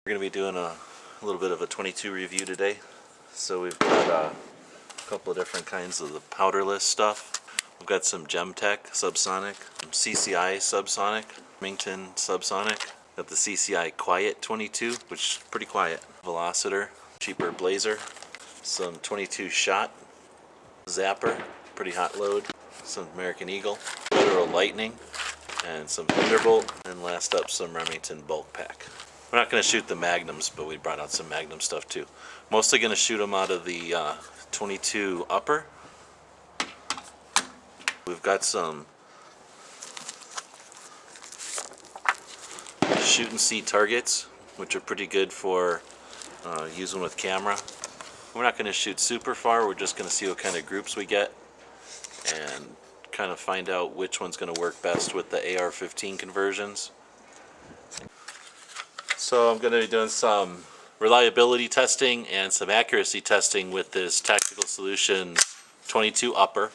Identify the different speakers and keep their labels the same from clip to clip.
Speaker 1: We're going to be doing a little bit of a 22 review today. So we've got a couple of different kinds of the powderless stuff. We've got some Gemtech Subsonic, some CCI Subsonic, Remington SubSonic. Got the CCI Quiet-22, which is pretty quiet. Velocitor, cheaper Blazer, some 22 shot, Zapper, pretty hot load, some American Eagle, Federal Lightning, and some Thunderbolt, and last up some Remington bulk pack. We're not going to shoot the Magnums, but we brought out some Magnum stuff too. Mostly going to shoot them out of the 22 upper. We've got some shoot and see targets, which are pretty good for using with camera. We're not going to shoot super far, we're just going to see what kind of groups we get and kind of find out which one's going to work best with the AR15 conversions. So I'm going to be doing some reliability testing and some accuracy testing with this Tactical Solutions 22 upper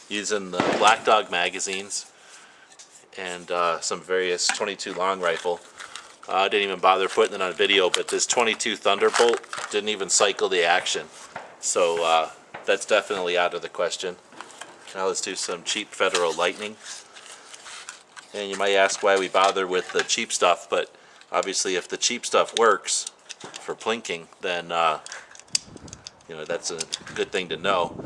Speaker 1: using the Black Dog magazines and some various 22 long rifle. I didn't even bother putting it on video, but this 22 Thunderbolt didn't even cycle the action. So that's definitely out of the question. Now let's do some cheap Federal Lightning. And you might ask why we bother with the cheap stuff, but obviously if the cheap stuff works for plinking, then you know, that's a good thing to know.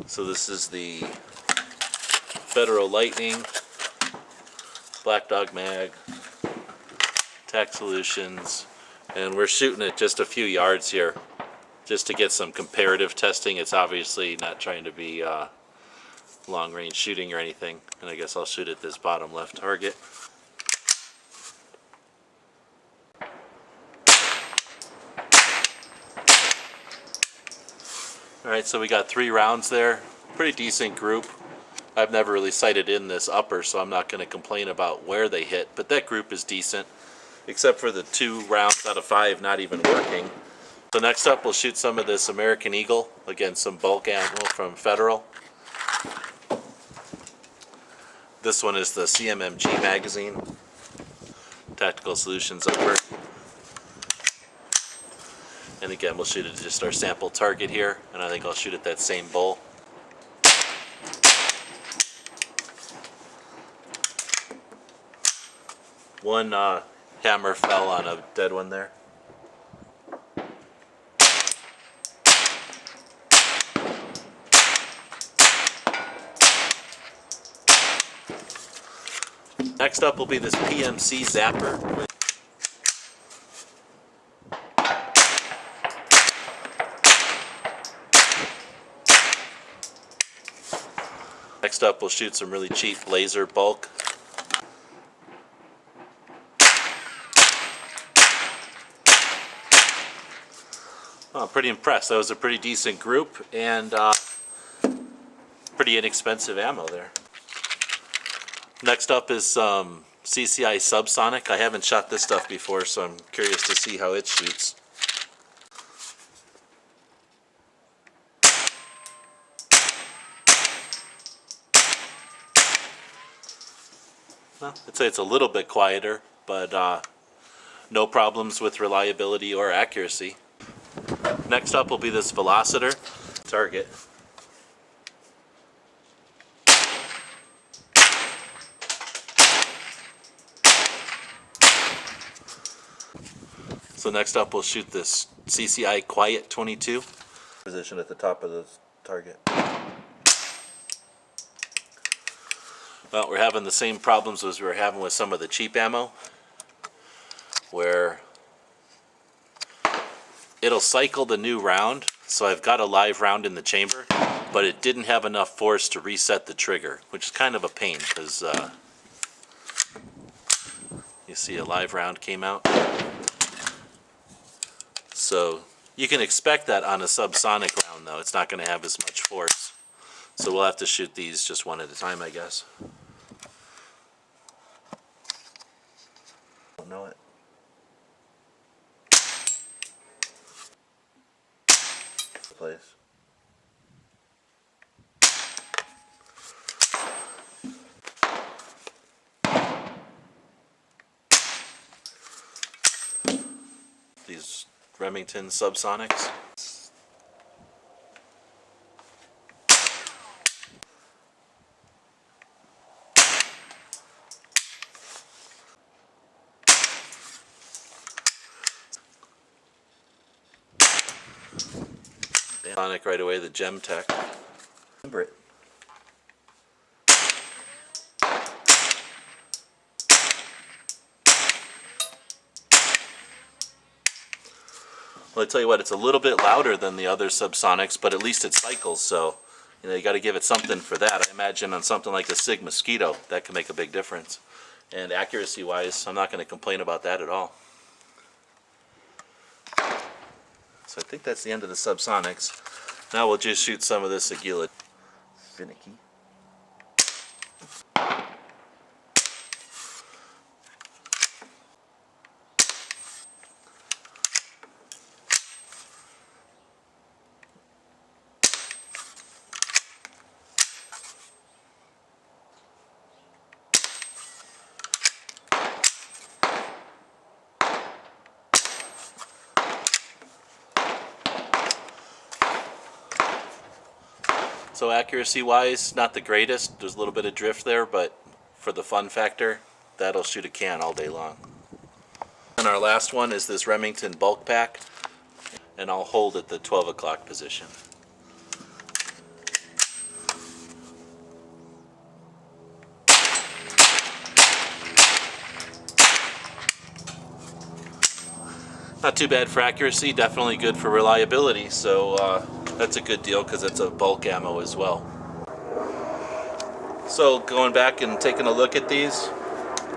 Speaker 1: So this is the Federal Lightning, Black Dog mag, Tac Solutions, and we're shooting at just a few yards here just to get some comparative testing. It's obviously not trying to be long range shooting or anything, and I guess I'll shoot at this bottom left target. Alright, so we got 3 rounds there. Pretty decent group. I've never really sighted in this upper, so I'm not going to complain about where they hit, but that group is decent, except for the 2 rounds out of 5 not even working. So next up we'll shoot some of this American Eagle, again some bulk ammo from Federal. This one is the CMMG magazine, Tactical Solutions upper. And again, we'll shoot at just our sample target here, and I think I'll shoot at that same bull. One hammer fell on a dead one there. Next up will be this PMC Zapper. Next up we'll shoot some really cheap Blazer bulk. Oh, I'm pretty impressed. That was a pretty decent group and pretty inexpensive ammo there. Next up is some CCI Subsonic. I haven't shot this stuff before, so I'm curious to see how it shoots. Well, I'd say it's a little bit quieter, but no problems with reliability or accuracy. Next up will be this Velocitor target. So next up we'll shoot this CCI Quiet-22. Position at the top of the target. Well, we're having the same problems as we were having with some of the cheap ammo, where it'll cycle the new round. So I've got a live round in the chamber, but it didn't have enough force to reset the trigger, which is kind of a pain because you see a live round came out. So you can expect that on a subsonic round, though. It's not going to have as much force. So we'll have to shoot these just one at a time, I guess. Don't know it. Place. Remington SubSonics. Sonic right away, the Gemtech. Remember it. Well, I tell you what, it's a little bit louder than the other Subsonics, but at least it cycles, so you got to give it something for that. I imagine on something like the Sig Mosquito, that can make a big difference. And accuracy-wise, I'm not going to complain about that at all. So I think that's the end of the Subsonics. Now we'll just shoot some of this Aguila. Finicky. So accuracy-wise, not the greatest. There's a little bit of drift there, but for the fun factor, that'll shoot a can all day long. And our last one is this Remington bulk pack, and I'll hold at the 12 o'clock position. Not too bad for accuracy, definitely good for reliability, so that's a good deal because it's a bulk ammo as well. So going back and taking a look at these,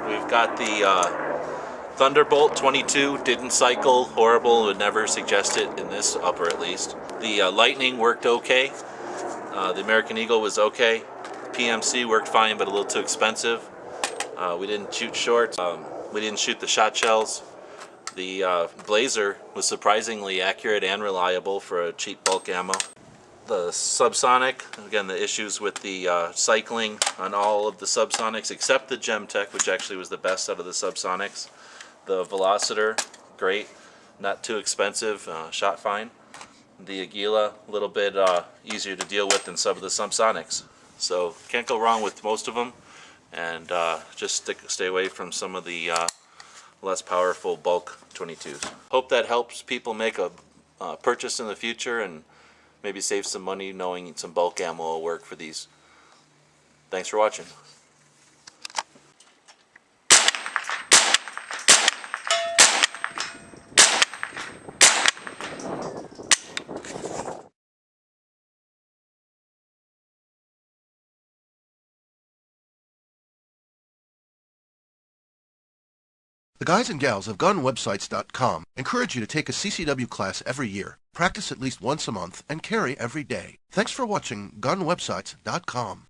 Speaker 1: we've got the Thunderbolt 22, didn't cycle, horrible, would never suggest it in this upper at least. The Lightning worked okay, the American Eagle was okay, PMC worked fine but a little too expensive. We didn't shoot shorts, we didn't shoot the shot shells. The Blazer was surprisingly accurate and reliable for a cheap bulk ammo. The Subsonic, again the issues with the cycling on all of the Subsonics except the Gemtech, which actually was the best out of the Subsonics. The Velocitor, great, not too expensive, shot fine. The Aguila, a little bit easier to deal with than some of the Subsonics. So can't go wrong with most of them, and just stay away from some of the less powerful bulk 22s. Hope that helps people make a purchase in the future and maybe save some money knowing some bulk ammo will work for these. Thanks for watching.
Speaker 2: The guys and gals of GunWebsites.com encourage you to take a CCW class every year, practice at least once a month, and carry every day. Thanks for watching GunWebsites.com.